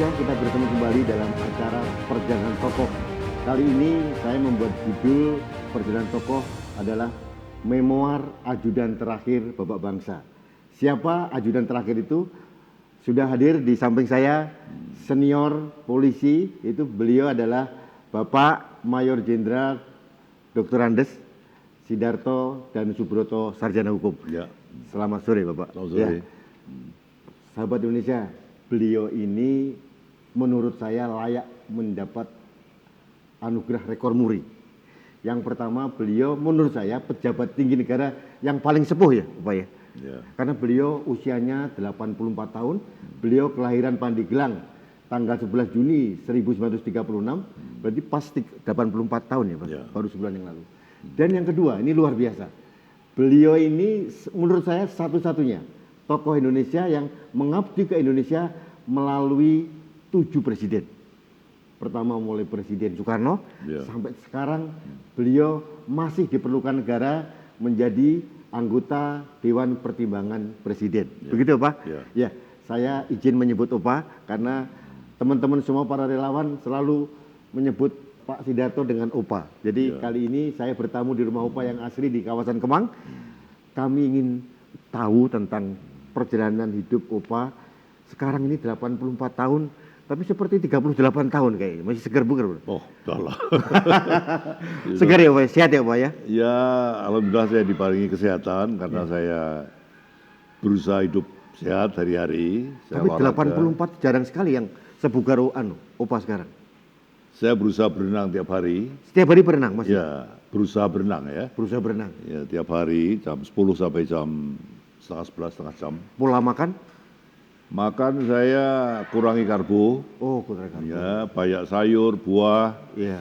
Indonesia, kita bertemu kembali dalam acara Perjalanan Tokoh. Kali ini saya membuat judul Perjalanan Tokoh adalah Memoir Ajudan Terakhir Bapak Bangsa. Siapa ajudan terakhir itu? Sudah hadir di samping saya senior polisi, itu beliau adalah Bapak Mayor Jenderal Dr. Andes Sidarto dan Subroto Sarjana Hukum. Ya. Selamat sore Bapak. Selamat sore. Ya. Sahabat Indonesia, beliau ini menurut saya layak mendapat anugerah rekor muri. Yang pertama, beliau menurut saya pejabat tinggi negara yang paling sepuh ya Bapak ya. Ya. Karena beliau usianya 84 tahun, beliau kelahiran Pandeglang tanggal 11 Juni 1936, berarti pas 84 tahun ya Pak, Ya. baru sebulan yang lalu. Dan yang kedua, ini luar biasa. Beliau ini menurut saya satu-satunya tokoh Indonesia yang mengabdi ke Indonesia melalui 7 presiden. Pertama mulai Presiden Soekarno, Ya. sampai sekarang beliau masih diperlukan negara menjadi anggota Dewan Pertimbangan Presiden. Ya. Begitu Pak? Ya. Ya, saya izin menyebut Opa karena teman-teman semua para relawan selalu menyebut Pak Sidarto dengan Opa. Jadi Ya. kali ini saya bertamu di rumah Opa yang asli di kawasan Kemang. Kami ingin tahu tentang perjalanan hidup Opa. Sekarang ini 84 tahun, tapi seperti 38 tahun kayaknya. Masih segar bugar. Oh, udah lah. Segar ya Opa, sehat ya Opa ya? Ya, alhamdulillah saya diparingi kesehatan karena saya berusaha hidup sehat hari-hari. Saya Tapi olahraga. 84 jarang sekali yang sebugar Opa sekarang. Saya berusaha berenang tiap hari. Setiap hari berenang Mas? Ya, berusaha berenang ya. Berusaha berenang. Ya, tiap hari jam 10 sampai jam setengah 11, setengah jam. Pola makan? Makan saya kurangi karbo. Oh, kurang karbo. Ya, banyak sayur, buah, Iya.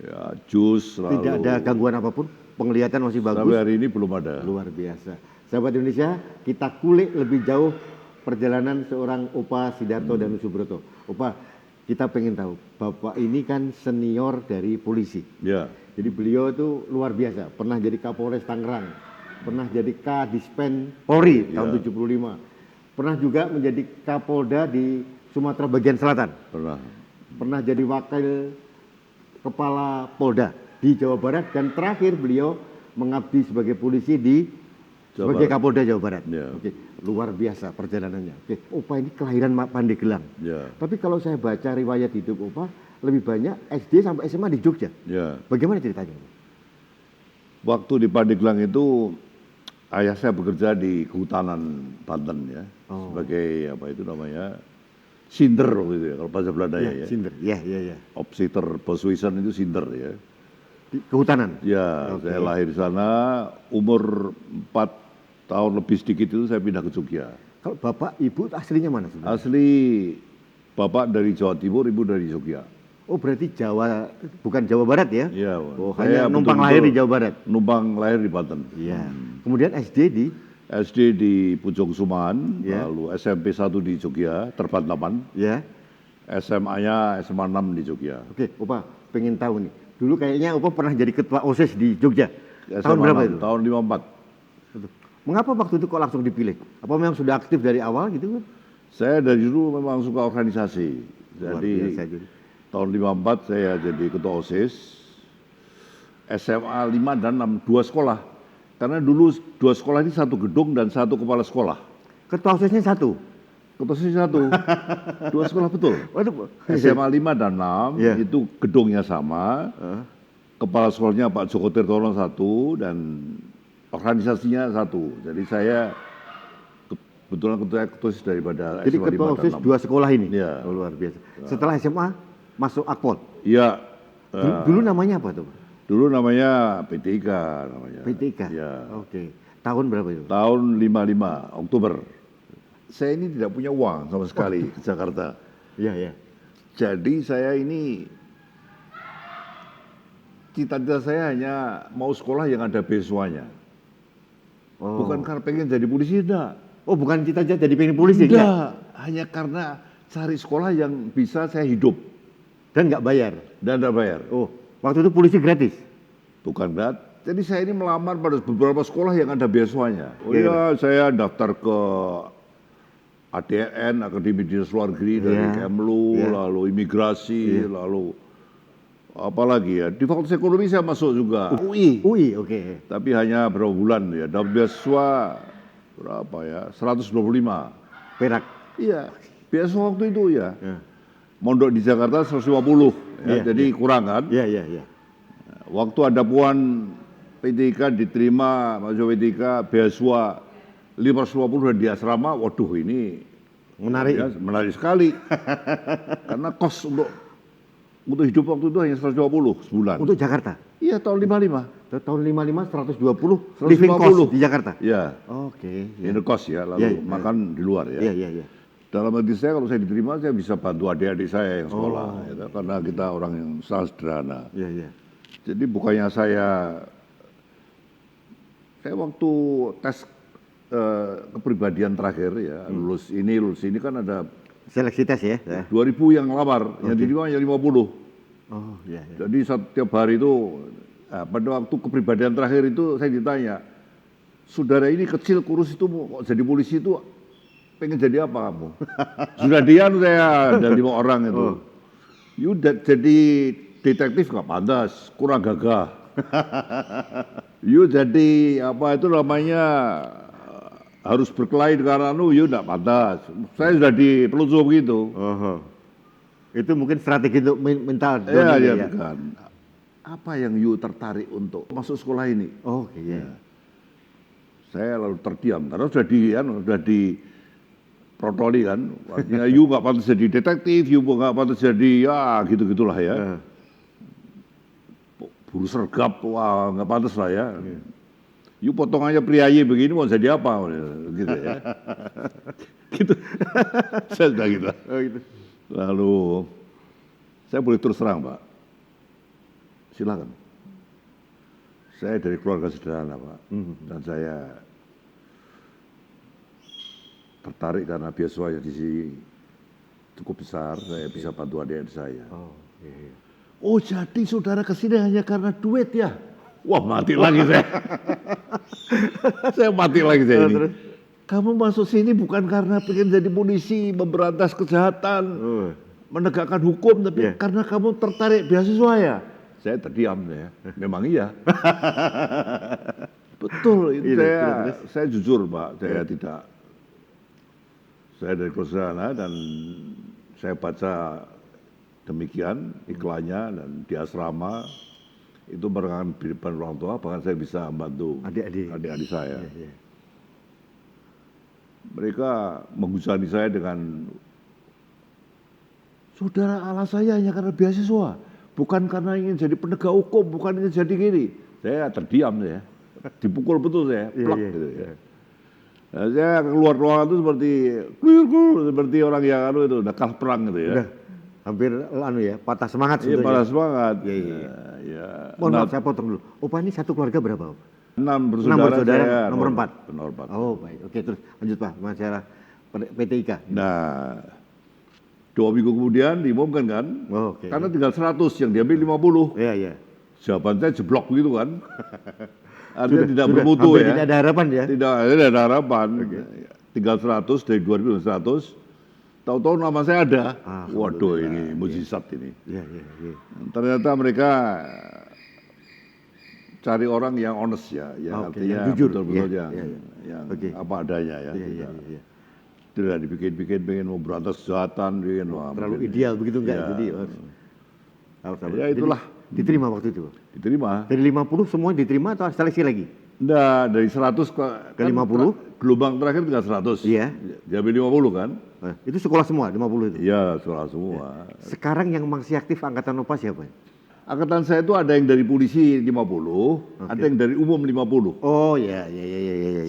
ya, jus selalu. Tidak ada gangguan apapun, penglihatan masih bagus. Sampai hari ini belum ada. Luar biasa. Sahabat Indonesia, kita kulik lebih jauh perjalanan seorang Opa Sidarto dan Subroto. Opa, kita pengen tahu, Bapak ini kan senior dari polisi. Ya. Jadi beliau itu luar biasa, pernah jadi Kapolres Tangerang, pernah jadi Kadispen Polri tahun 75, pernah juga menjadi Kapolda di Sumatera bagian selatan, pernah jadi wakil kepala Polda di Jawa Barat, dan terakhir beliau mengabdi sebagai polisi di sebagai Kapolda Jawa Barat. Ya. Oke, luar biasa perjalanannya. Oke, Opa ini kelahiran Pandeglang. Ya. Tapi kalau saya baca riwayat hidup Opa, lebih banyak SD sampai SMA di Jogja. Ya. Bagaimana ceritanya? Waktu di Pandeglang itu ayah saya bekerja di kehutanan Banten ya, sebagai apa itu namanya sinder gitu ya, kalau bahasa Belanda ya. Sinder. Ya. Opsiter Boswisen itu sinder ya. Di kehutanan. Ya, Oke. saya lahir di sana, umur 4 tahun lebih sedikit itu saya pindah ke Jogja. Kalau bapak, ibu aslinya mana sebenarnya? Asli bapak dari Jawa Timur, ibu dari Jogja. Oh, berarti Jawa, bukan Jawa Barat ya? Iya. Oh, hanya saya numpang betul-betul lahir di Jawa Barat. Numpang lahir di Banten. Iya. Kemudian SD di SD di Pucung Suman, Ya. lalu SMP 1 di Jogja, Terbantaman. ya. SMA-nya SMA 6 di Jogja. Oke, Opa, pengen tahu nih. Dulu kayaknya Opa pernah jadi ketua OSIS di Jogja. Tahun SMA berapa 6, itu? Tahun 54. Mengapa waktu itu kok langsung dipilih? Apa memang sudah aktif dari awal gitu kan? Saya dari dulu memang suka organisasi. Luar Jadi biasa, jadi. tahun 54 saya jadi ketua OSIS. SMA 5 dan 6, 2 sekolah. Karena dulu 2 sekolah ini satu gedung dan satu kepala sekolah. Ketua OSISnya satu. Ketua OSIS satu. 2 sekolah betul. Waduh. SMA 5 dan 6 Iya. itu gedungnya sama. Kepala sekolahnya Pak Joko Tirtono satu dan organisasinya satu. Jadi saya kebetulan ketua OSIS daripada Jadi SMA ketua 5 dan OSIS 6. 2 sekolah ini. Iya. Oh, luar biasa. Setelah SMA masuk Akpol. Iya. Dulu namanya apa tuh? Dulu namanya PTIK namanya. PTK. Ya. Oke. Tahun berapa itu? Tahun 55 Oktober. Saya ini tidak punya uang sama sekali ke Jakarta. Iya. Jadi saya ini cita-cita saya hanya mau sekolah yang ada beasiswanya. Oh. Bukan karena pengen jadi polisi, enggak. Oh, bukan cita-cita jadi pengen polisi? Enggak. Hanya karena cari sekolah yang bisa saya hidup. Dan nggak bayar? Dan tidak bayar. Oh, waktu itu polisi gratis? Bukan gratis. Jadi saya ini melamar pada beberapa sekolah yang ada beasiswanya. Oh Iya. iya, saya daftar ke ADN, Akademi Dinas Luar Negeri, dari Kemlu, lalu imigrasi, lalu apalagi ya, di Fakultas Ekonomi saya masuk juga. UI, oke. Tapi hanya berapa bulan ya, dapat beasiswa berapa ya, 125. Perak. Iya, beasiswa waktu itu ya. Mondok di Jakarta 150, ya, jadi kurang kan. Iya. Waktu ada puan P3 diterima, masuk P3, beasiswa 550 dan di asrama, waduh ini Menarik. ya, menarik sekali. Karena kos untuk hidup waktu itu hanya 120 sebulan. Untuk Jakarta? Iya, tahun 55. Tahun 55, 120 living cost di Jakarta? Iya. Oke. Ini kos ya, lalu makan di luar ya. Iya. Dalam hati saya kalau saya diterima, saya bisa bantu adik-adik saya yang sekolah. Gitu, karena kita orang yang sangat sederhana. Iya. Jadi bukannya saya waktu tes kepribadian terakhir ya, lulus ini kan ada Seleksi tes ya? 2000 yang lamar, yang diterima hanya 50. Oh iya. Jadi setiap hari itu, pada waktu kepribadian terakhir itu saya ditanya, saudara ini kecil kurus itu kok jadi polisi itu pengen jadi apa kamu? Sudah dian saya, ada 5 orang itu. You jadi detektif nggak pantas, kurang gagah. You jadi apa itu namanya harus berkelahi dengan you nggak pantas. Saya sudah dipelunjuk begitu. Itu mungkin strategi untuk mental. Iya, bukan. Apa yang you tertarik untuk masuk sekolah ini? Oke. Saya lalu terdiam karena sudah di protoli kan. Artinya you nggak pantas jadi detektif, you nggak pantas jadi ya gitu-gitulah ya. Buru sergap, wah nggak pantas lah ya. You potongannya priayi begini mau jadi apa? Gitu ya. Gitu. Saya sudah gitu. Gitu. Lalu saya boleh terus terang, Pak. Silakan. Saya dari keluarga sederhana, Pak. Dan saya tertarik karena beasiswa di sini cukup besar, saya bisa bantu adik-adik saya. Oh, jadi saudara kesini hanya karena duit ya? Wah, mati lagi saya. Saya mati lagi saya ini. Kamu masuk sini bukan karena pengen jadi polisi, memberantas kejahatan, menegakkan hukum, tapi karena kamu tertarik beasiswa ya? Saya terdiam ya. Memang iya. Betul, itu saya jujur Pak, saya tidak. Saya dari Kosrana dan saya baca demikian iklannya dan di asrama itu merupakan kehidupan orang tua, bahkan saya bisa membantu adik-adik saya. Mereka menghujani saya dengan, saudara alasannya hanya karena beasiswa, bukan karena ingin jadi penegak hukum, bukan ingin jadi gini. Saya terdiam ya, dipukul betul saya, plak gitu ya. Nah, saya keluar ruangan itu seperti orang yang itu udah kalah perang gitu ya. Hampir patah semangat sebetulnya. Iya, patah semangat. Mohon maaf, saya potong dulu. Opa ini satu keluarga berapa? 6 bersaudara, saya nomor 4. Nomor 4. Oh baik, oke terus lanjut Pak, masalah PTIK. Nah, 2 minggu kemudian diumumkan kan, karena tinggal 100 yang diambil 50. Iya. Jawaban saya jeblok gitu kan. Artinya tidak bermutu ya. Tidak ada harapan ya? Tidak ada harapan. Tinggal 100 dari 2.100. Tahu-tahu nama saya ada. Waduh ini mujizat ini. Iya. Ternyata mereka cari orang yang honest ya, yang artinya yang jujur, betul-betul yang apa adanya ya. Iya. Tidak dibikin-bikin pengen mau berantas kejahatan, terlalu ideal begitu enggak? Jadi ya itulah. Diterima waktu itu? Diterima. Dari 50 semua diterima atau seleksi lagi? Enggak, dari 100 ke 50? Gelombang terakhir tinggal 100. Iya. Diambil 50 kan? Itu sekolah semua 50 itu? Iya, sekolah semua. Sekarang yang masih aktif angkatan Opa siapa? Angkatan saya itu ada yang dari polisi 50, ada yang dari umum 50. Oh iya.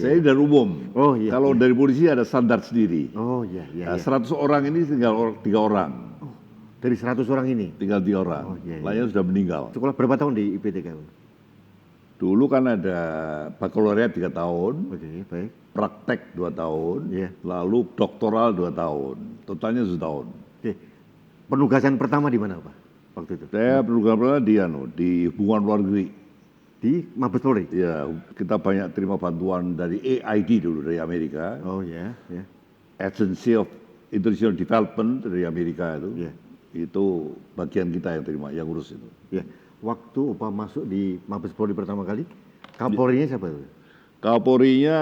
Saya dari umum. Oh iya. Kalau dari polisi ada standar sendiri. Oh iya. Nah, 100 orang ini tinggal 3 orang. Dari 100 orang ini? Tinggal 3 orang. Lainnya sudah meninggal. Sekolah berapa tahun di IPTK? Dulu kan ada bakalaureat 3 tahun. Oke, baik. Praktek 2 tahun. Lalu doktoral 2 tahun. Totalnya 1 tahun. Oke. Penugasan pertama di mana Pak? Waktu itu? Saya penugasan pertama di hubungan luar negeri. Di Mabes Polri? Ya, kita banyak terima bantuan dari AID dulu, dari Amerika. Oh iya. Agency of International Development dari Amerika itu. Iya. Itu bagian kita yang terima, yang urus itu. Ya, waktu Opa masuk di Mabes Polri pertama kali, Kapolrinya siapa itu? Kapolrinya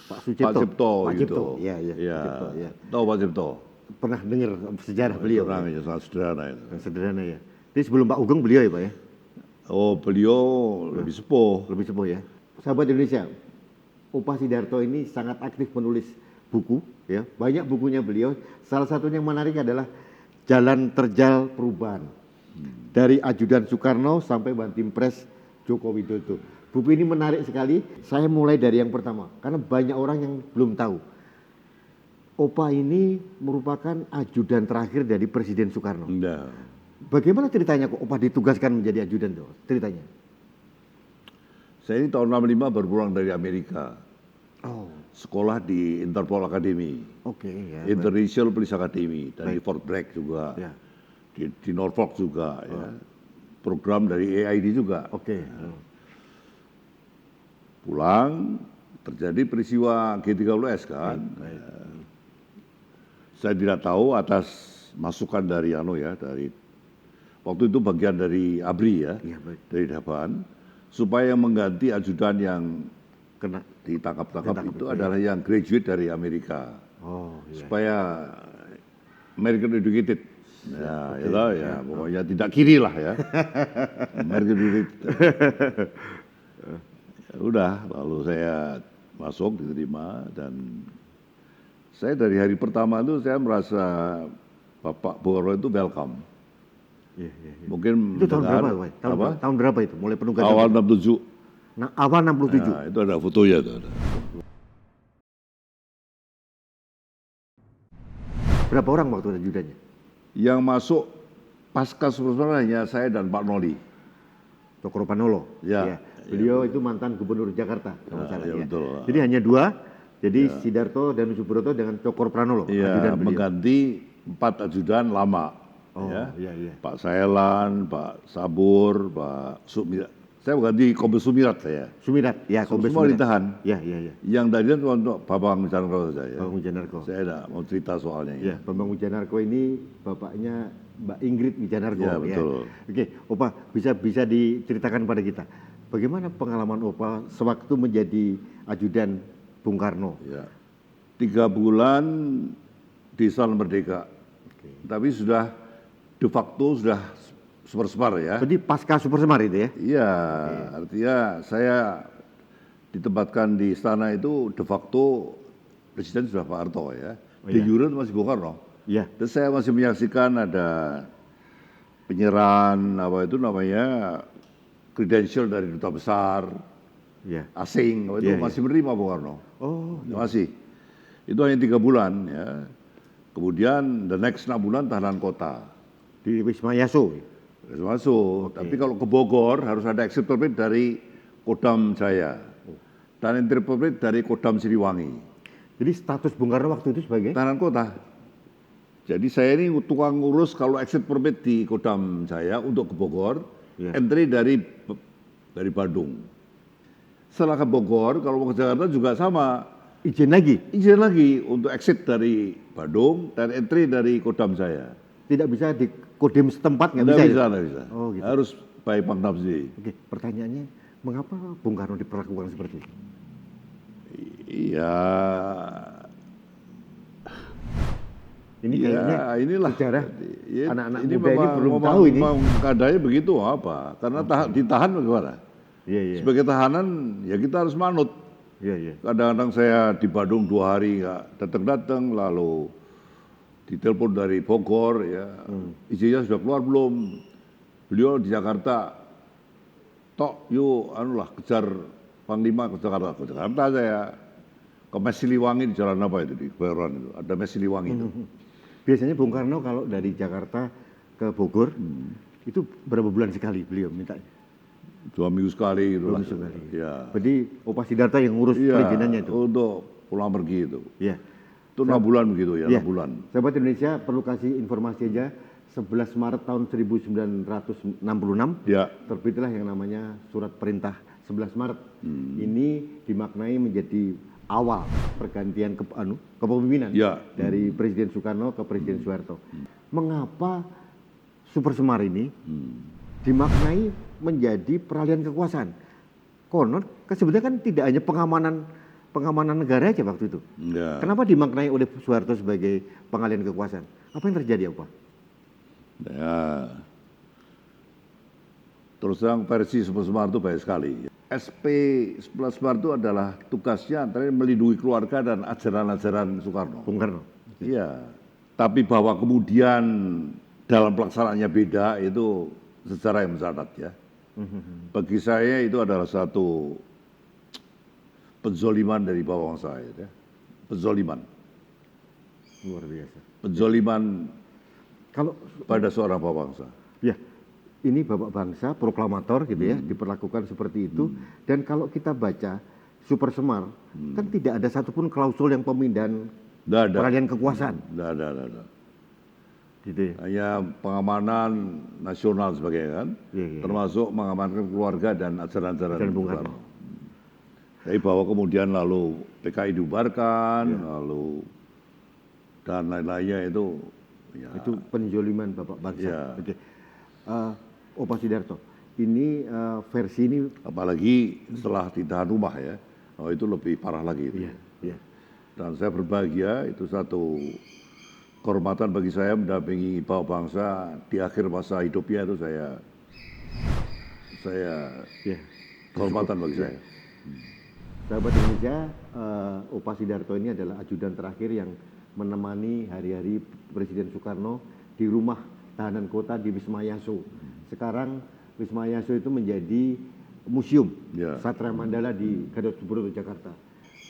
Pak Sucipto. Pak Cipto Pak gitu. Cipto, iya, iya. Ya, Pak Cipto, ya. tahu Pak Cipto. Pernah dengar sejarah beliau. Tenang ya, sangat sederhana itu. Yang sederhana ya. Jadi sebelum Pak Ugeng beliau ya Pak ya? Oh, beliau lebih sepuh. Lebih sepuh ya. Sahabat Indonesia, Opa Sidarto ini sangat aktif menulis buku, ya. Banyak bukunya beliau. Salah satunya yang menarik adalah Jalan Terjal Perubahan. Dari Ajudan Soekarno sampai Bantimpres Joko Widodo. Buku ini menarik sekali. Saya mulai dari yang pertama, karena banyak orang yang belum tahu. Opa ini merupakan ajudan terakhir dari Presiden Soekarno. Nah, Bagaimana ceritanya kok Opa ditugaskan menjadi ajudan tuh? Ceritanya? saya ini tahun 65 baru pulang dari Amerika. Oh, Sekolah di Interpol Academy, oke ya. International Police Academy, dan di Baik. Fort Bragg juga, Ya, di Norfolk juga, ya. Program dari AID juga. oke. Pulang, terjadi peristiwa G30S kan. Baik. Saya tidak tahu atas masukan dari dari waktu itu bagian dari ABRI ya, Iya, baik. dari Daban, supaya mengganti ajudan yang Kena. ditangkap itu iya. adalah yang graduate dari Amerika, Oh, iya. supaya American educated. Ya, ya, pokoknya tidak kiri lah ya. American educated. Ya udah, lalu saya masuk diterima dan saya dari hari pertama itu saya merasa Bapak Boro itu welcome. Iya, iya, iya. Mungkin Itu tahun mendengar- berapa, Pak? apa? Tahun berapa itu? Mulai penugasan? Awal 67. Nah, awal 67. Nah, itu ada fotonya tuh. Ada. Berapa orang waktu ajudannya? Yang masuk pasca sebenarnya hanya saya dan Pak Noli. Cokro Panolo. Ya. Beliau itu mantan gubernur Jakarta, kalau Ya, salah ya, ya. betul. Jadi hanya dua. Jadi Sidarto dan Subroto dengan Cokro Pranolo, Iya, ajudan beliau. mengganti 4 ajudan lama. Oh, ya. iya, iya. Pak Saelan, Pak Sabur, Pak Sumirat. Saya mengganti Kombes Sumirat saya. Sumirat, ya, Kombes Semua Sumirat. ditahan. Ya, ya, ya. Yang tadi cuma untuk Babang Wijanarko saja. Bambang Wijanarko. Saya tidak mau cerita soalnya. Ya, Bambang Wijanarko ini bapaknya Mbak Ingrid Wijanarko. Ya, betul. Oke, Opa bisa diceritakan pada kita. Bagaimana pengalaman Opa sewaktu menjadi ajudan Bung Karno? Ya. 3 bulan di Istana Merdeka. Tapi sudah de facto sudah super-super ya. Jadi pasca Super Semar itu ya? Iya, artinya saya ditempatkan di istana itu de facto presiden sudah Pak Harto ya. Oh, De iya. jure masih Bung Karno. Iya. Dan saya masih menyaksikan ada penyerahan credential dari duta besar Iya. asing, itu Iya, masih menerima Bung Karno. Oh, Masih. Itu hanya 3 bulan ya. Kemudian the next 6 bulan tahanan kota. di Wisma Yaso. Harus masuk. Tapi kalau ke Bogor harus ada exit permit dari Kodam Jaya dan entry permit dari Kodam Siliwangi. Jadi status Bung Karno waktu itu sebagai Tahanan kota. Jadi saya ini tukang ngurus kalau exit permit di Kodam Jaya untuk ke Bogor, Iya. entry dari Bandung. Setelah ke Bogor, kalau mau ke Jakarta juga sama. izin lagi. Izin lagi untuk exit dari Bandung dan entry dari Kodam Jaya. Tidak bisa di kodim setempat nggak Nggak bisa. bisa, ya? nggak bisa. Oh, gitu. Harus by Pangdam sendiri. Oke, pertanyaannya mengapa Bung Karno diperlakukan seperti itu? Iya. Ini Iya, kayaknya inilah sejarah Ya, anak-anak muda ini memang- belum memang- tahu ini. memang keadaannya begitu apa? Karena ditahan bagaimana? Iya, iya. Sebagai tahanan ya kita harus manut. Iya, iya. Kadang-kadang saya di Bandung 2 hari nggak datang-datang, lalu ditelepon dari Bogor ya, izinnya sudah keluar belum? Beliau di Jakarta, tok yuk kejar Panglima ke Jakarta. Ke Jakarta saya ke Mes Siliwangi di jalan apa itu di Kebayoran itu, ada Mes Siliwangi itu. Biasanya Bung Karno kalau dari Jakarta ke Bogor itu berapa bulan sekali beliau minta? 2 minggu sekali gitu 2 lah. minggu sekali. Ya. Berarti Opa Sidarto yang ngurus Iya, perizinannya itu. untuk pulang pergi itu. Iya. Itu 6 bulan begitu ya, Iya. 6 bulan. Sahabat Indonesia perlu kasih informasi aja. 11 Maret tahun 1966 Ya, terbitlah yang namanya Surat Perintah 11 Maret. Ini dimaknai menjadi awal pergantian kepemimpinan Ya. dari Presiden Soekarno ke Presiden Soeharto. Mengapa Super Semar ini dimaknai menjadi peralihan kekuasaan? Konon sebetulnya kan tidak hanya pengamanan negara aja waktu itu. Ya. Kenapa dimaknai oleh Soeharto sebagai pengalihan kekuasaan? Apa yang terjadi, apa? Ya. Terus terang versi Super Semar itu banyak sekali. SP Super Semar itu adalah tugasnya antara melindungi keluarga dan ajaran-ajaran Soekarno. Bung Karno. Iya. Tapi bahwa kemudian dalam pelaksanaannya beda itu sejarah yang mencatat ya. Bagi saya itu adalah satu penzoliman dari bawah saya ya. Penzoliman. Luar biasa. Penzoliman Kalau pada seorang bangsa. ya, ini Bapak Bangsa, proklamator gitu ya, diperlakukan seperti itu. Dan kalau kita baca Super Semar, kan tidak ada satupun klausul yang pemindahan Nggak ada. peralihan kekuasaan. Nggak ada. Gitu ya. Hanya pengamanan nasional sebagainya kan, Iya. termasuk mengamankan keluarga dan ajaran-ajaran Dan Bung Soekarno. Karno. Tapi bahwa kemudian lalu PKI dibubarkan, Iya. lalu dan lain-lainnya itu, ya, Itu penjoliman Bapak Bangsa. Iya. Oke. Opa Sidarto, ini versi ini, apalagi setelah ditahan rumah ya, oh itu lebih parah lagi. Itu. ya. Dan saya berbahagia itu satu kehormatan bagi saya mendampingi Bapak Bangsa di akhir masa hidupnya itu saya Ya. kehormatan bagi saya. Sahabat Indonesia, Opa Sidarto ini adalah ajudan terakhir yang menemani hari-hari Presiden Soekarno di rumah tahanan kota di Wisma Yaso. Sekarang Wisma Yaso itu menjadi museum Ya. Satria Mandala di Gatot Subroto, Jakarta.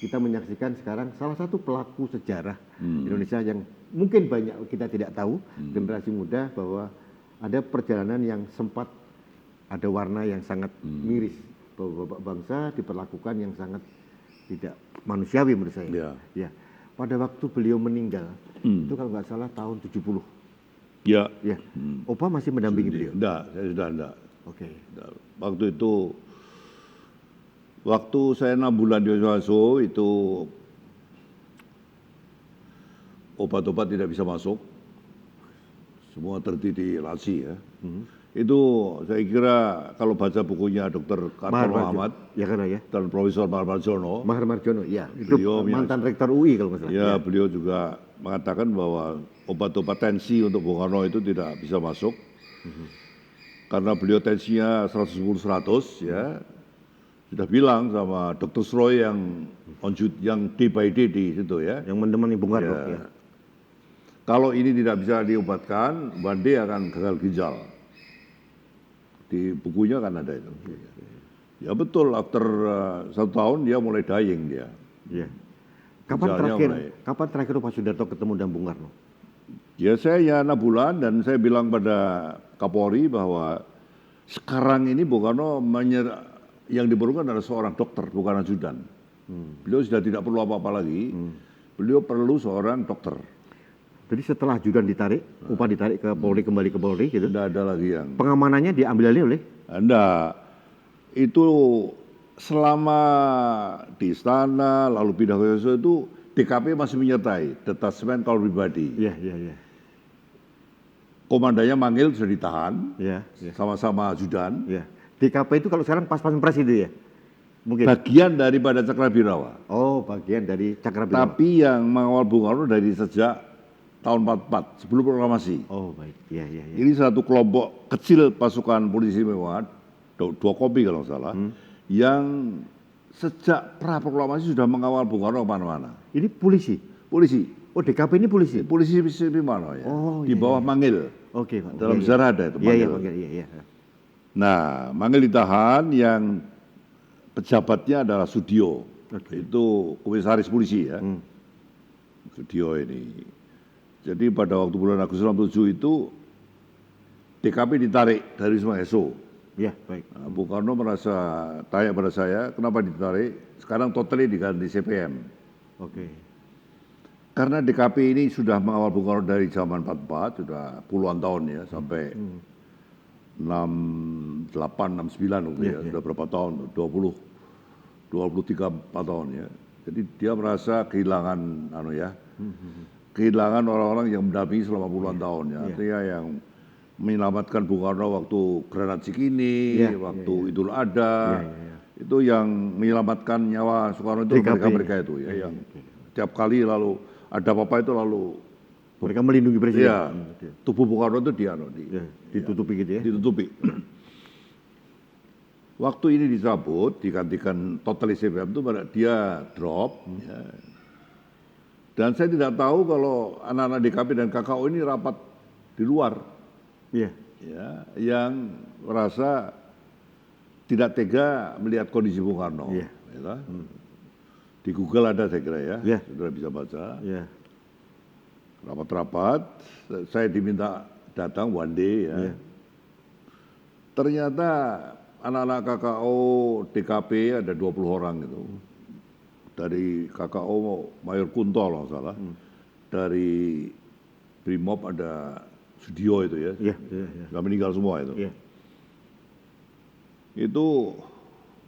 Kita menyaksikan sekarang salah satu pelaku sejarah Indonesia yang mungkin banyak kita tidak tahu, generasi muda, bahwa ada perjalanan yang sempat ada warna yang sangat miris, bahwa Bapak Bangsa diperlakukan yang sangat tidak manusiawi menurut saya. Ya. Ya. Pada waktu beliau meninggal, itu kalau nggak salah tahun 70. Ya, Ya. Opa masih mendampingi beliau. enggak, saya sudah enggak. Oke. Waktu itu, waktu saya 6 bulan di Yaso itu obat-obat tidak bisa masuk, semua tertitilasi ya. Itu saya kira kalau baca bukunya Dr. Kartono Muhammad Ya kan ya. dan Profesor Mahar Marjono, Mahar Marjono, ya. Itu Beliau mantan rektor UI kalau nggak salah. ya beliau juga mengatakan bahwa obat-obat tensi untuk Bung Karno itu tidak bisa masuk karena beliau tensinya 110/100 ya. Sudah bilang sama Dr. Sroy yang yang day by day di situ ya. Yang menemani Bung Karno. Ya. Ya. Kalau ini tidak bisa diobatkan, one day akan gagal ginjal. Di bukunya kan ada itu. Ya betul, after 1 tahun dia mulai dying dia. Ya. Ginjalnya mulai. Kapan terakhir Pak Sudarto ketemu dengan Bung Karno? Ya saya 6 bulan dan saya bilang pada Kapolri bahwa sekarang ini Bung Karno yang diperlukan adalah seorang dokter, bukan ajudan. Beliau sudah tidak perlu apa-apa lagi. Beliau perlu seorang dokter. Jadi setelah ajudan ditarik, Opa ditarik ke Polri, kembali ke Polri gitu. Tidak ada lagi yang... Pengamanannya diambil alih oleh? Anda itu selama di istana lalu pindah ke Yaso itu DKP masih menyertai detasmen kalau pribadi. Iya. Komandannya manggil sudah ditahan, Iya. sama-sama ajudan. Iya. DKP itu kalau sekarang pas pampres itu ya? Mungkin. Bagian daripada Cakrabirawa. Oh, bagian dari Cakrabirawa. Tapi yang mengawal Bung Karno dari sejak tahun 44 sebelum proklamasi. Oh, baik. Iya. Ini satu kelompok kecil pasukan polisi mewah, 2 kopi kalau nggak salah, yang sejak pra-proklamasi sudah mengawal Bung Karno kemana-mana. Ini polisi? Polisi. Oh, DKP ini polisi? Polisi Pimano ya. Oh, di bawah manggil. Oke, Pak. Dalam sejarah ada itu manggil. Iya. Nah, manggil ditahan yang pejabatnya adalah Sudio. Itu komisaris polisi ya. Sudio ini. Jadi pada waktu bulan Agustus 67 itu DKP ditarik dari Wisma Yaso. Iya, baik. Nah, Bung Karno merasa tanya pada saya, kenapa ditarik? Sekarang totally diganti CPM. Oke. Karena DKP ini sudah mengawal Bung Karno dari zaman 44, sudah puluhan tahun ya, sampai 68, 69 ya, sudah berapa tahun, 23, 4 tahun ya. Jadi dia merasa kehilangan kehilangan orang-orang yang mendampingi selama puluhan tahun ya. Artinya yang menyelamatkan Bung Karno waktu Granat Cikini, waktu Idul Adha, itu yang menyelamatkan nyawa Soekarno itu mereka itu ya, yang tiap kali lalu ada apa-apa itu lalu mereka melindungi presiden. Iya, tubuh Bung Karno itu ditutupi gitu ya. Ditutupi. Waktu ini dicabut, digantikan Totalis FM itu dia drop. Ya. Dan saya tidak tahu kalau anak-anak DKP dan KKO ini rapat di luar. Iya. Ya, yang merasa tidak tega melihat kondisi Bung Karno. Iya. Ya. Di Google ada saya kira ya, saudara bisa baca. Iya. Rapat-rapat, saya diminta datang one day ya. Iya. Ternyata anak-anak KKO DKP ada 20 orang gitu. Dari KKO Mayor Kunto kalau nggak salah. Dari Brimob ada Sudio itu ya. Iya. Sudah meninggal semua itu. Iya. Itu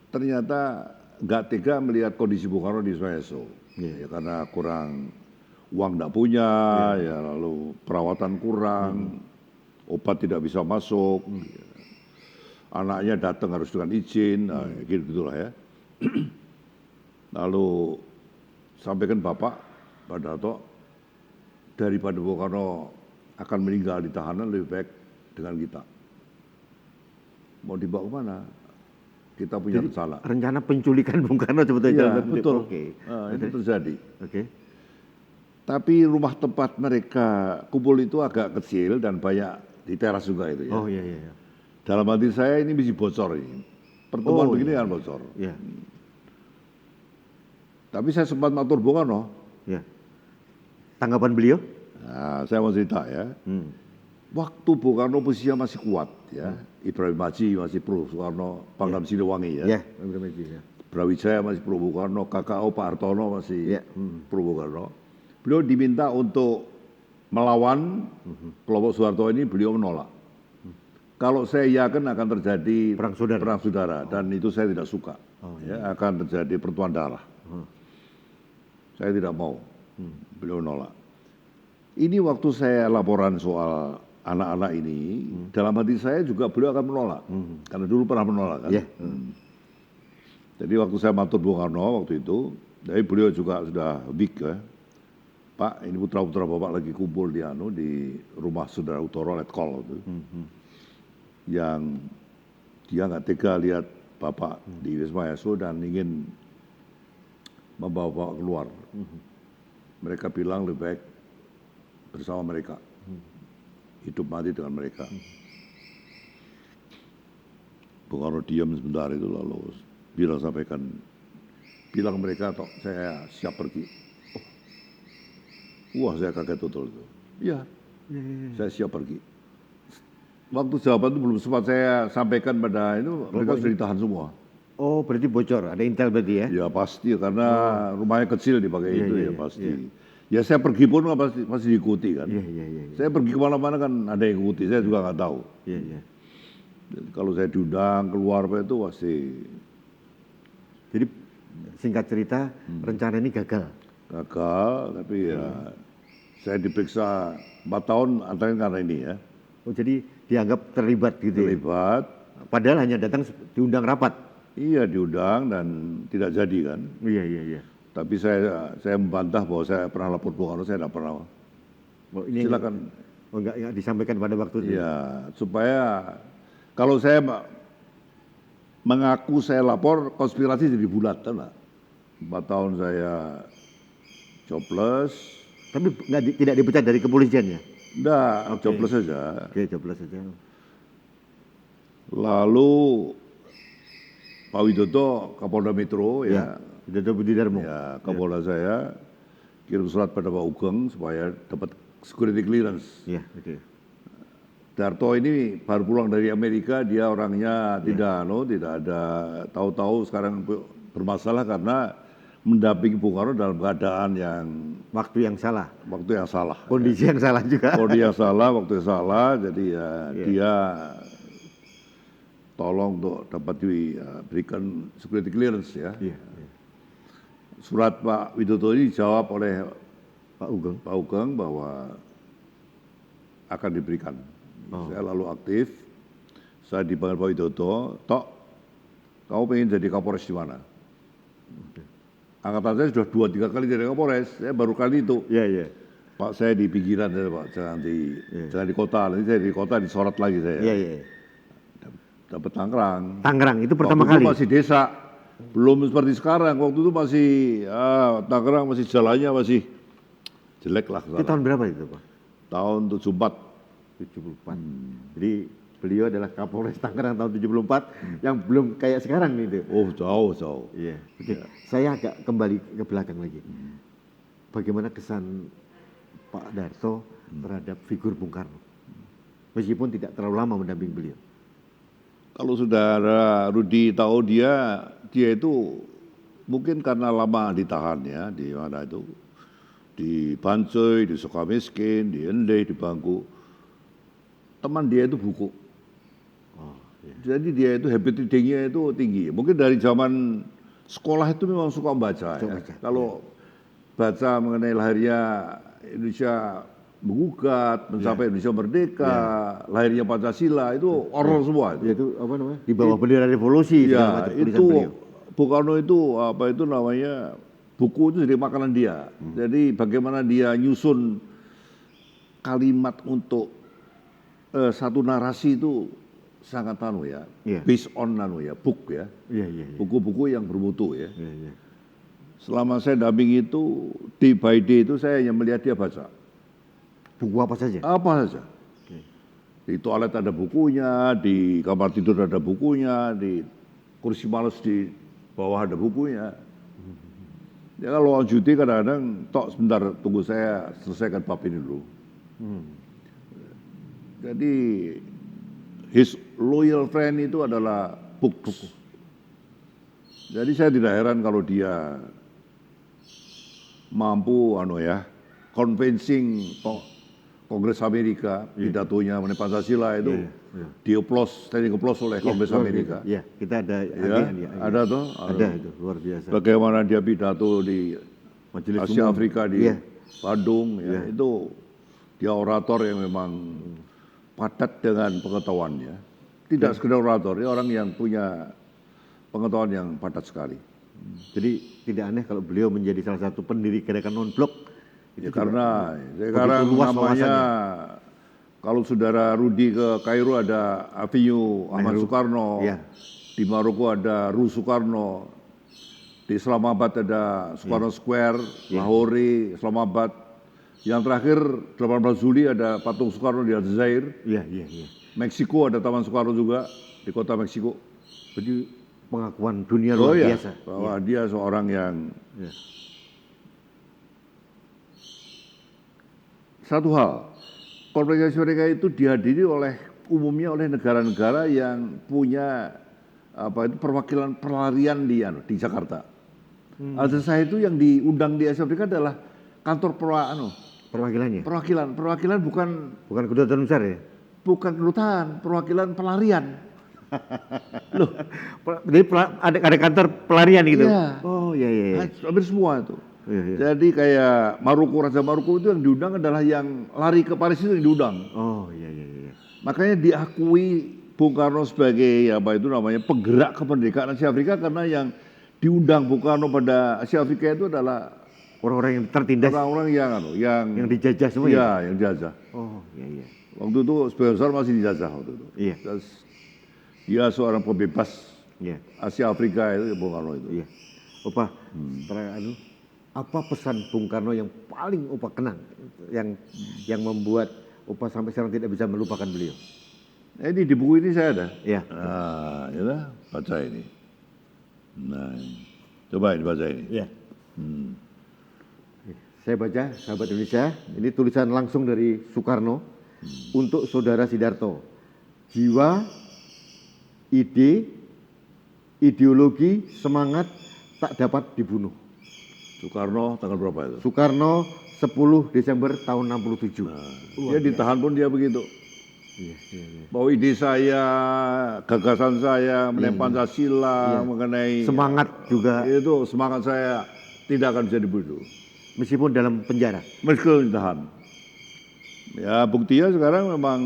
ternyata nggak tega melihat kondisi Bung Karno di Sumeso. Ya, karena kurang uang nggak punya, ya lalu perawatan kurang, obat tidak bisa masuk, anaknya datang harus dengan izin, nah, gitulah ya. Lalu sampaikan Bapak Pak Darto, daripada Bung Karno akan meninggal di tahanan lebih baik dengan kita. Mau dibawa kemana? Kita punya rencana. Rencana penculikan Bung Karno sebetulnya. Iya, betul. Itu terjadi. Tapi rumah tempat mereka kumpul itu agak kecil dan banyak di teras juga itu ya. Oh iya. Dalam hati saya ini mesti bocor ini. Pertemuan begini kan bocor. Iya. Tapi saya sempat matur Bung Karno. Iya. Tanggapan beliau? Nah, saya mau cerita ya. Waktu Bung Karno posisinya masih kuat ya. Ibrahim Maji masih pro Soekarno, Pangdam Siliwangi ya. Iya, Ibrahim Maji ya. Brawijaya masih pro Bung Karno, KKO Pak Hartono masih pro Bung Karno. Beliau diminta untuk melawan kelompok Soeharto ini, beliau menolak. Kalau saya yakin akan terjadi perang saudara dan itu saya tidak suka. Ya, akan terjadi pertumpahan darah. Saya tidak mau. Beliau menolak. Ini waktu saya laporan soal anak-anak ini, dalam hati saya juga beliau akan menolak. Karena dulu pernah menolak kan. Jadi waktu saya matur Bung Karno waktu itu, jadi beliau juga sudah weak ya. Pak, ini putra-putra Bapak lagi kumpul di rumah Saudara Utoro Letkol itu. Yang dia nggak tega lihat Bapak di Wisma Yaso dan ingin membawa Bapak keluar. Mereka bilang lebih baik bersama mereka. Hidup mati dengan mereka. Bung Karno diam sebentar itu lalu bilang mereka toh saya siap pergi. Wah saya kaget betul itu. Iya, saya siap pergi. Waktu jawaban itu belum sempat saya sampaikan pada itu, mereka sudah ditahan semua. Oh berarti bocor, ada intel berarti ya? Ya pasti, karena rumahnya kecil dipakai itu ya pasti. Ya saya pergi pun pasti diikuti kan. Saya pergi kemana-mana kan ada yang ikuti, saya juga nggak tahu. Jadi, kalau saya diundang keluar itu pasti. Jadi singkat cerita rencana ini gagal? Gagal, tapi ya saya diperiksa 4 tahun antara karena ini ya. Oh jadi dianggap terlibat gitu terlibat. Ya? Padahal hanya datang diundang rapat? Iya diundang dan tidak jadi kan. Iya. Tapi saya membantah bahwa saya pernah lapor Bung Karno, saya tidak pernah. Ini silakan. Enggak disampaikan pada waktu itu? Iya, supaya kalau saya mengaku saya lapor, konspirasi jadi bulat. Kan? 4 tahun saya jobless. Tapi tidak dipecat dari kepolisian ya? Enggak, jobless saja. Oke, jobless saja. Lalu Pak Widodo, Kapolda Metro ya. Widodo Budi Darmo. Ya, Kapolda saya kirim surat pada Pak Ugeng supaya dapat security clearance. Iya, oke. Darto ini baru pulang dari Amerika, dia orangnya tidak ada, tahu-tahu sekarang bermasalah karena mendampingi Bung Karno dalam keadaan yang waktu yang salah, kondisi yang salah juga, waktu yang salah, jadi ya dia tolong untuk dapat diberikan security clearance ya. surat Pak Widodo ini dijawab oleh Pak Ugeng. Pak Ugeng bahwa akan diberikan. Oh. Saya lalu aktif, saya dipanggil Pak Widodo, Tok, kamu pengen jadi Kapolres di mana? Angkatan saya sudah 2-3 kali jadi Kapolres, saya baru kali itu. Iya, iya. Pak, saya di pinggiran saya Pak, jangan di kota, nanti saya di kota disorot lagi saya. Iya, iya. Dapat Tangerang. Tangerang itu pertama Waktu kali. itu masih desa, belum seperti sekarang. Waktu itu masih Tangerang masih jalannya masih jelek lah. Itu tahun berapa itu, Pak? Tahun 74. 74. Jadi beliau adalah Kapolres Tangerang tahun 74 yang belum kayak sekarang itu. Oh, jauh. Iya. Oke. Saya agak kembali ke belakang lagi. Bagaimana kesan Pak Darto terhadap figur Bung Karno? Meskipun tidak terlalu lama mendampingi beliau. Kalau saudara Rudi tahu dia itu mungkin karena lama ditahan ya, di mana itu, di Bancoy, di Sukamiskin, di Endeh, di Bangku. Teman dia itu buku. Oh, iya. Jadi dia itu habit reading-nya itu tinggi. Mungkin dari zaman sekolah itu memang suka membaca. Ya. Kalau baca mengenai lahirnya Indonesia menggugat, mencapai Indonesia merdeka, lahirnya Pancasila itu orang semua itu. Itu apa namanya? Di bawah bendera revolusi. Ya, itu Bung Karno itu apa itu namanya, buku itu jadi makanan dia. Jadi bagaimana dia nyusun kalimat untuk satu narasi itu sangat based on book ya. Buku-buku yang bermutu ya. Selama saya damping itu day by day itu saya hanya melihat dia baca. Buku apa saja? Apa saja. Di toilet ada bukunya, di kamar tidur ada bukunya, di kursi males di bawah ada bukunya. Ya kalau on duty kadang-kadang, tok sebentar tunggu saya selesaikan bab ini dulu. Jadi his loyal friend itu adalah books. Jadi saya tidak heran kalau dia mampu convincing Kongres Amerika, pidatonya mengenai Pancasila itu standing applause oleh Kongres Amerika. Iya, kita ada ada tuh. Ada itu, luar biasa. Bagaimana dia pidato di Majelis Asia Umum. Afrika di Bandung, itu dia orator yang memang padat dengan pengetahuannya. Tidak sekedar orator, dia orang yang punya pengetahuan yang padat sekali. Jadi tidak aneh kalau beliau menjadi salah satu pendiri gerakan non-blok. Ya, karena sekarang namanya, kalau saudara Rudi ke Kairo ada Avenue Ahmad Soekarno, di Maroko ada Ru Soekarno, di Islamabad ada Soekarno Square, Lahore, Islamabad. Yang terakhir 18 Juli ada patung Soekarno di Aljazair. Meksiko ada Taman Soekarno juga di kota Meksiko. Jadi pengakuan dunia luar biasa. Bahwa dia seorang yang satu hal, Konferensi Amerika itu dihadiri umumnya oleh negara-negara yang punya perwakilan pelarian di Jakarta. Aljazair itu yang diundang di Asia Afrika adalah kantor perwakilannya. Perwakilan bukan kedutaan besar ya? Bukan kedutaan, perwakilan pelarian. Loh, jadi ada kantor pelarian gitu? Iya. Oh iya. Hampir semua itu. Iya. Jadi kayak Raja Maroko itu yang diundang adalah yang lari ke Paris itu yang diundang. Oh iya. Makanya diakui Bung Karno sebagai penggerak kemerdekaan Asia Afrika, karena yang diundang Bung Karno pada Asia Afrika itu adalah orang-orang yang tertindas. Orang-orang yang dijajah semua ya? Iya, yang dijajah. Oh iya. Waktu itu sebagian besar masih dijajah waktu itu. Iya. Terus dia seorang pembebas Asia Afrika itu Bung Karno itu. Iya. Opa, apa pesan Bung Karno yang paling Opa kenang, yang membuat Opa sampai sekarang tidak bisa melupakan beliau? Ini di buku ini saya ada. Iya. Nah, baca ini. Nah, coba baca ini. Iya. Saya baca, sahabat Indonesia, ini tulisan langsung dari Soekarno untuk Saudara Sidarto. Jiwa, ide, ideologi, semangat tak dapat dibunuh. Soekarno tanggal berapa itu? Soekarno 10 Desember tahun 67. Dia ditahan pun dia begitu. Iya. Bahwa ide saya, gagasan saya mengenai Pancasila, mengenai semangat juga. Itu semangat saya tidak akan bisa dibunuh. Meskipun dalam penjara. Meskipun ditahan. Ya buktinya sekarang memang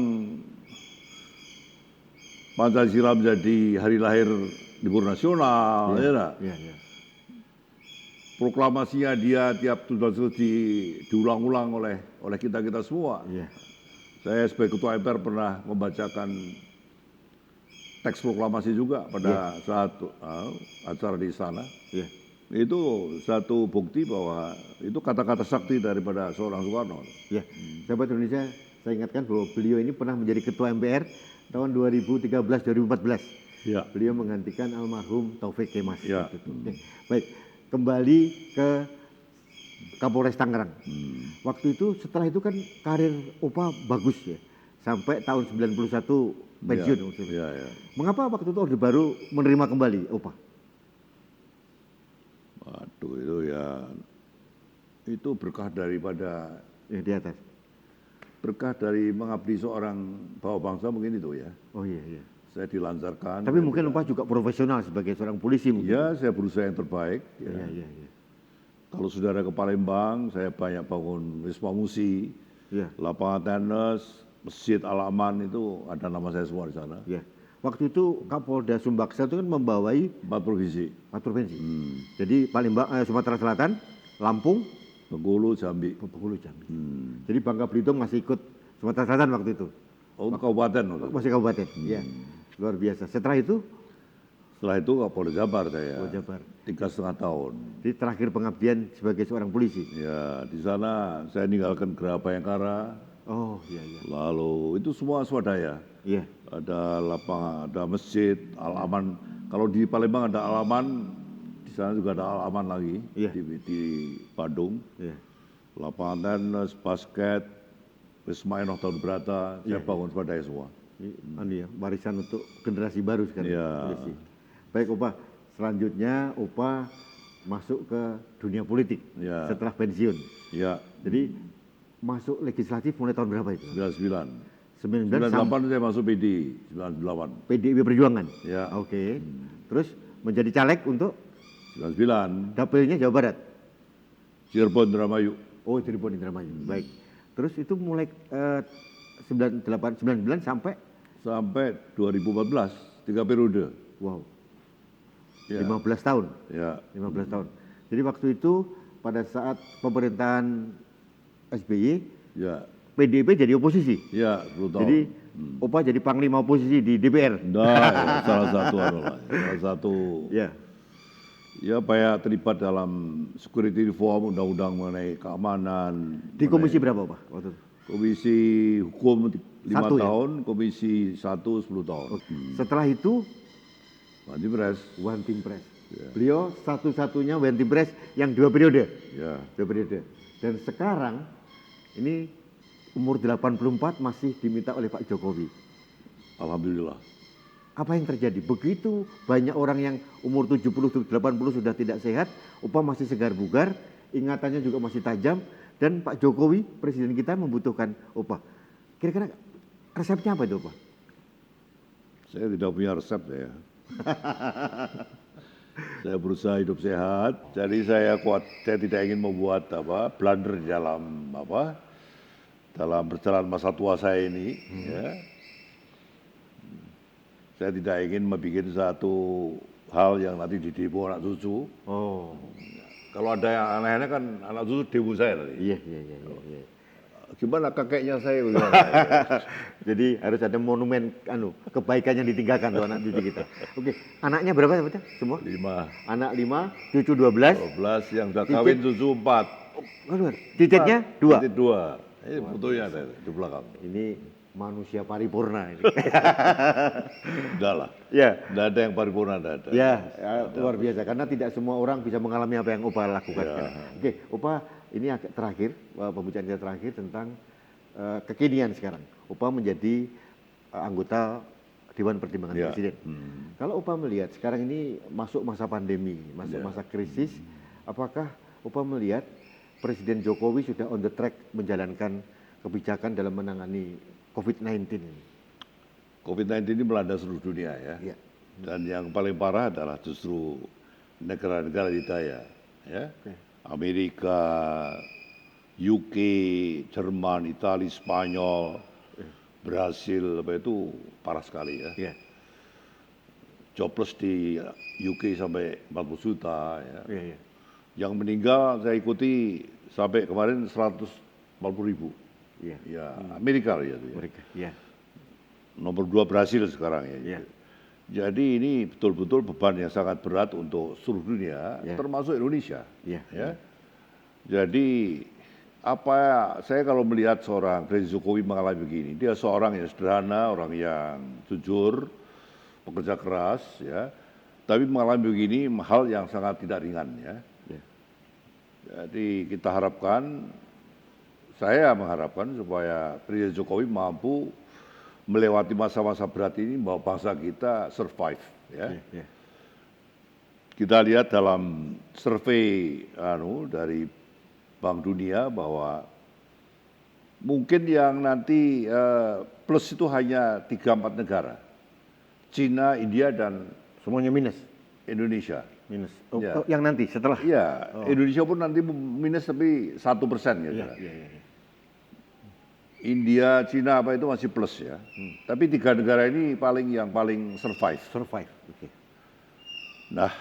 Pancasila menjadi hari lahir libur nasional, ya tak? Iya, iya. Proklamasinya dia tiap tujuh diulang-ulang oleh kita semua. Iya. Saya sebagai ketua MPR pernah membacakan teks proklamasi juga pada saat acara di istana. Iya. Itu satu bukti bahwa itu kata-kata sakti daripada seorang Soekarno. Ya, sahabat Indonesia, saya ingatkan bahwa beliau ini pernah menjadi ketua MPR tahun 2013-2014. Ya. Beliau menggantikan almarhum Taufik Kemas. Ya. Oke. Baik, kembali ke Kapolres Tangerang. Waktu itu, setelah itu kan karir Opa bagus ya, sampai tahun 91 pensiun. Ya, ya. Mengapa waktu itu Orde Baru menerima kembali Opa? Waduh, itu ya, itu berkah daripada Ya, di atas. berkah dari mengabdi seorang bawa bangsa mungkin itu ya. Oh iya, iya. Saya dilancarkan. Tapi mungkin Opa juga profesional sebagai seorang polisi mungkin. Ya, saya berusaha yang terbaik. Ya. Iya, iya, iya. Kalau saudara ke Palembang, saya banyak bangun Wisma Musi, Iya. lapangan tenis, masjid Al-Aman itu ada nama saya semua di sana. Iya. Waktu itu Kapolda Sumbaksa itu kan membawai 4 provinsi. 4 provinsi. Jadi Palembang, Sumatera Selatan, Lampung, Bengkulu, Jambi. Bengkulu, Jambi. Jadi Bangka Belitung masih ikut Sumatera Selatan waktu itu. Oh, kabupaten. Waktu. Masih kabupaten. Iya. Luar biasa. Setelah itu Setelah itu Kapolda Jabar saya. Polda Jabar. 3,5 tahun. Jadi terakhir pengabdian sebagai seorang polisi. Ya, di sana saya ninggalkan Geraha Bayangkara. Oh, iya, iya. Lalu itu semua swadaya. Iya. Ada lapangan, ada masjid, Al-Aman. Kalau di Palembang ada Al-Aman, di sana juga ada Al-Aman lagi. Iya. Di Bandung. Iya. Lapangan tenis, basket, Wisma Enoch Tahun Berata, saya bangun swadaya semua. Ini ya, warisan untuk generasi baru sekarang. Iya. Polisi. Baik Opa, selanjutnya Opa masuk ke dunia politik Iya. setelah pensiun. Ya, Jadi masuk legislatif mulai tahun berapa itu? 99. 99 sampai 98 saya masuk PD, 98. PDIP Perjuangan. Ya, Oke. Terus menjadi caleg untuk 99. dapilnya Jawa Barat. Cirebon, Indramayu. Oh, Cirebon Indramayu. Baik. Terus itu mulai 98 99 sampai Sampai 2014, 3 periode. wow. Ya. 15 tahun. Ya, 15 tahun. Jadi waktu itu pada saat pemerintahan SBY, ya, PDIP jadi oposisi. ya, 10 tahun. Jadi Opa jadi panglima oposisi di DPR. Nah, ya, salah satu salah satu Ya. ya kayak terlibat dalam security reform, undang-undang mengenai keamanan. Di komisi berapa, Pak? Waktu itu? Komisi hukum 5 Satu, ya? tahun, komisi 1 10 tahun. Setelah itu Mandi Pres. One Team Press. Beliau satu-satunya One Team Press yang 2 periode. Ya, 2 periode. Dan sekarang ini umur 84 masih diminta oleh Pak Jokowi. alhamdulillah. Apa yang terjadi? Begitu banyak orang yang umur 70, 80 sudah tidak sehat, Opa masih segar bugar, ingatannya juga masih tajam, dan Pak Jokowi, presiden kita membutuhkan Opa. Kira-kira resepnya apa itu, Opa? Saya tidak punya resep saya. Saya berusaha hidup sehat, jadi saya kuat. Saya tidak ingin membuat blunder dalam berjalan masa tua saya ini. Ya. Saya tidak ingin membuat satu hal yang nanti didemo anak cucu. Oh, Kalau ada yang aneh-aneh kan anak cucu demo saya tadi. iya. Gimana kakeknya saya? Jadi harus ada monumen kebaikan yang ditinggalkan tuh anak cucu kita. Oke, anaknya berapa ya, Pak? Semua? 5, Anak 5, cucu 12. 12 yang sudah kawin cucu 4. Luar. Titiknya 2. Titik 2. Ini fotonya ada di belakang. Ini manusia paripurna ini. Enggak lah. Ya. Enggak ada yang paripurna, enggak ada. Ya, luar biasa karena tidak semua orang bisa mengalami apa yang Opa lakukan. Ya. Sekarang. Oke, Opa, ini agak terakhir, pembicaraan kita terakhir tentang kekinian sekarang. Opa menjadi anggota Dewan Pertimbangan Ya. Presiden. Kalau Opa melihat sekarang ini masuk masa pandemi, masuk masa krisis, apakah Opa melihat Presiden Jokowi sudah on the track menjalankan kebijakan dalam menangani COVID-19 ini? COVID-19 ini melanda seluruh dunia ya. Ya. Dan yang paling parah adalah justru negara-negara adidaya. Ya. Oke. Amerika, UK, Jerman, Italia, Spanyol, Brasil, apa itu parah sekali ya. Iya. Jobless di UK sampai 40 juta ya. Iya, iya. Yang meninggal saya ikuti sampai kemarin 140.000. Iya. Ya, Amerika ya itu ya. Mereka. Iya. Nomor 2 Brasil sekarang ya. Iya. Jadi ini betul-betul beban yang sangat berat untuk seluruh dunia, Ya. termasuk Indonesia. Iya. Ya. Jadi saya kalau melihat seorang Presiden Jokowi mengalami begini, dia seorang yang sederhana, orang yang jujur, pekerja keras, ya. Tapi mengalami begini hal yang sangat tidak ringan, ya. Iya. Jadi saya mengharapkan supaya Presiden Jokowi mampu melewati masa-masa berat ini bahwa bangsa kita survive, ya. Iya. Iya. Kita lihat dalam survei dari Bank Dunia bahwa mungkin yang nanti plus itu hanya 3-4 negara. Cina, India, dan Semuanya minus. Indonesia. Minus. Oh, Ya. oh, yang nanti setelah. Iya, Oh. Indonesia pun nanti minus tapi 1% ya. Iya, Saudara. iya, iya. India, Cina apa itu masih plus ya. Tapi 3 negara ini yang paling survive. Survive. Oke. Nah,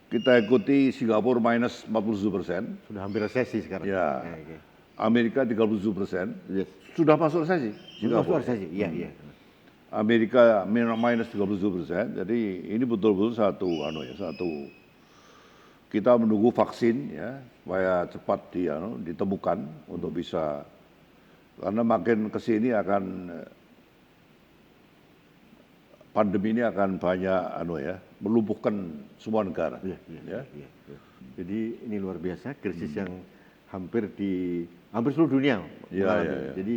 kita ikuti Singapura minus 47%, Sudah hampir resesi sekarang. Ya. Oke. Amerika 37%, Yes. sudah masuk resesi. Singapura resesi. Iya, iya. Amerika minus 37%, jadi ini betul-betul satu kita menunggu vaksin ya supaya cepat ditemukan untuk bisa, karena makin kesini pandemi ini akan banyak melumpuhkan semua negara. Iya, iya, Ya. iya, iya. Jadi ini luar biasa krisis yang hampir seluruh dunia Iya, mengalami. iya, iya. Jadi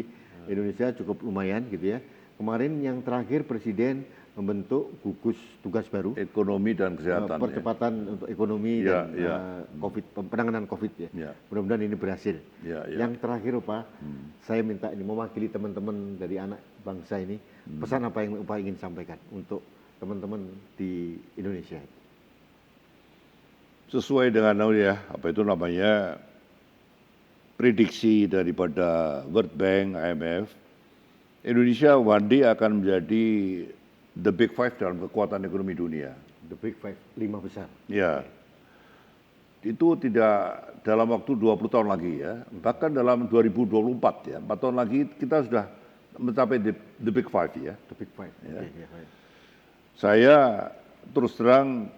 Indonesia cukup lumayan gitu ya. Kemarin yang terakhir Presiden membentuk gugus tugas baru Ekonomi dan kesehatan. percepatan untuk ekonomi Ya, dan ya. penanganan COVID ya. Ya. Mudah-mudahan ini berhasil. Ya, ya. Yang terakhir Pak, saya minta ini mewakili teman-teman dari anak bangsa ini, pesan apa yang Pak ingin sampaikan untuk teman-teman di Indonesia? Sesuai dengan prediksi daripada World Bank, IMF, Indonesia one day akan menjadi the big five dalam kekuatan ekonomi dunia. The Big Five, 5 besar. Ya, itu tidak dalam waktu 20 tahun lagi ya, bahkan dalam 2024 ya, 4 tahun lagi kita sudah mencapai the big five ya. The Big Five. Ya. Oke, ya, baik. Saya terus terang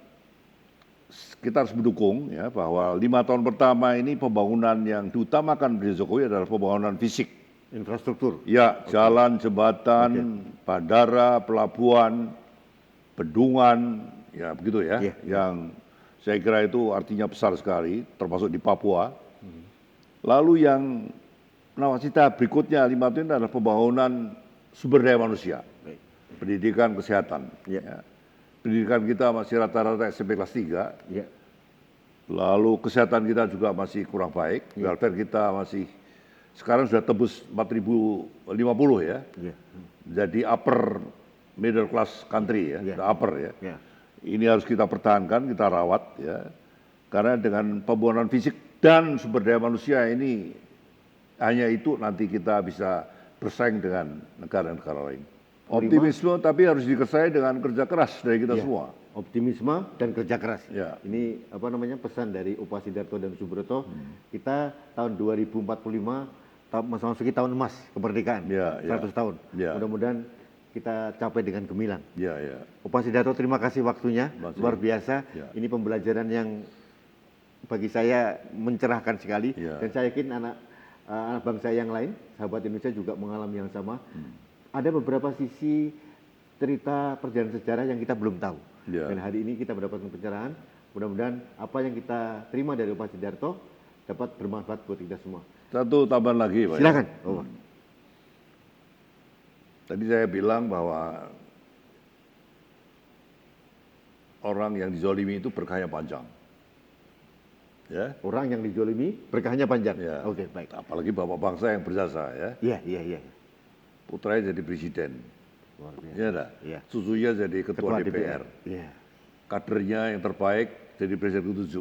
kita harus mendukung ya bahwa 5 tahun pertama ini pembangunan yang diutamakan Presiden Jokowi adalah pembangunan fisik. Infrastruktur. Ya, jalan, jembatan, bandara, pelabuhan, bendungan, ya begitu ya. Iya. Yang saya kira itu artinya besar sekali, termasuk di Papua. Lalu yang nawacita berikutnya 5 tahun adalah pembangunan sumber daya manusia, Baik. pendidikan, kesehatan. Iya. Ya. Pendidikan kita masih rata-rata SMP kelas 3, Ya. lalu kesehatan kita juga masih kurang baik, welfare kita masih sekarang sudah tembus 4.050 ya. Ya. Jadi upper middle class country ya, Iya. sudah upper ya. Ya. Ini harus kita pertahankan, kita rawat ya. Karena dengan pembangunan fisik dan sumber daya manusia ini, hanya itu nanti kita bisa bersaing dengan negara-negara lain. Optimisme tapi harus disertai dengan kerja keras dari kita Ya. semua. Optimisme dan kerja keras. Ya. Ini pesan dari Upa Sidarto dan Subroto. Kita tahun 2045 memasuki tahun emas kemerdekaan, Ya, 100 ya. tahun. Ya. Mudah-mudahan kita capai dengan gemilang. Ya, ya. Upa Sidarto, terima kasih waktunya, Terima kasih. luar biasa. Ya. Ini pembelajaran yang bagi saya mencerahkan sekali, Ya. dan saya yakin anak bangsa yang lain, sahabat Indonesia juga mengalami yang sama. Ada beberapa sisi cerita perjalanan sejarah yang kita belum tahu. Ya. Dan hari ini kita mendapatkan pencerahan. Mudah-mudahan apa yang kita terima dari Upa Sidarto dapat bermanfaat buat kita semua. Satu tambahan lagi, Pak. Silakan. Oh. Tadi saya bilang bahwa orang yang dizolimi itu berkahnya panjang. Ya. Orang yang dijolimi berkahnya panjang. Ya. Oke, baik. Apalagi bapak bangsa yang berjasa ya. Iya, iya, iya. Putranya jadi presiden. Luar biasa. Ya dah. Iya. Susunya jadi ketua, DPR. Iya. Kadernya yang terbaik jadi presiden ke-7.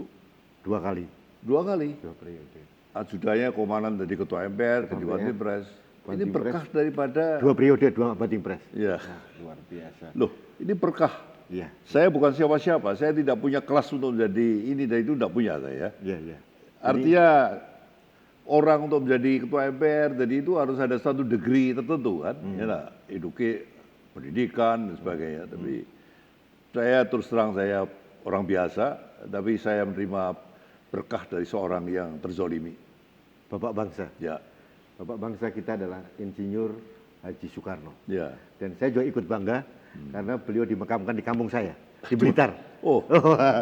2 kali. 2 kali. 2 periode. Ajudannya komandan jadi ketua MPR, jadi Banting Pres. Ini Banting berkah daripada 2 periode, 2 Banting Pres. ya. Nah, luar biasa. Loh, ini berkah. Iya, Saya bukan siapa-siapa, saya tidak punya kelas untuk menjadi ini dan itu tidak punya saya. iya, iya. Artinya orang untuk menjadi ketua MPR, jadi itu harus ada satu degree tertentu kan, ya lah, pendidikan dan sebagainya. Tapi saya terus terang saya orang biasa, tapi saya menerima berkah dari seorang yang terzolimi. Bapak bangsa. Ya, Bapak bangsa kita adalah Insinyur Haji Soekarno. ya. Dan saya juga ikut bangga karena beliau dimakamkan di kampung saya, di Blitar. Oh,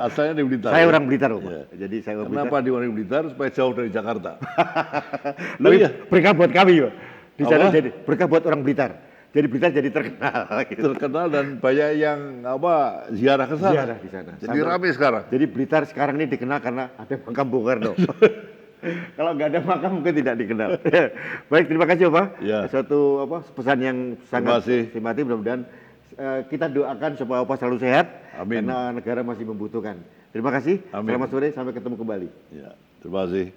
asalnya di Blitar. Saya ya? orang Blitar, Pak. Ya. Jadi saya orang Kenapa di orang Blitar? Supaya jauh dari Jakarta. Blitar. Loh, Tapi iya. berkah buat kami, Pak. Di sana Apa? jadi berkah buat orang Blitar. Jadi Blitar jadi terkenal. Gitu. Terkenal dan banyak yang ziarah ke sana. Ziarah di sana. Jadi Sampai- ramai sekarang. Jadi Blitar sekarang ini dikenal karena ada makam Bung Karno. Kalau nggak ada makam mungkin tidak dikenal. Baik, terima kasih Bapak. Ya. Suatu pesan yang sangat kasih. simpatik. Mudah-mudahan kita doakan supaya Bapak selalu sehat. Amin. Karena negara masih membutuhkan. Terima kasih. Amin. Selamat sore, sampai ketemu kembali. Ya, terima kasih.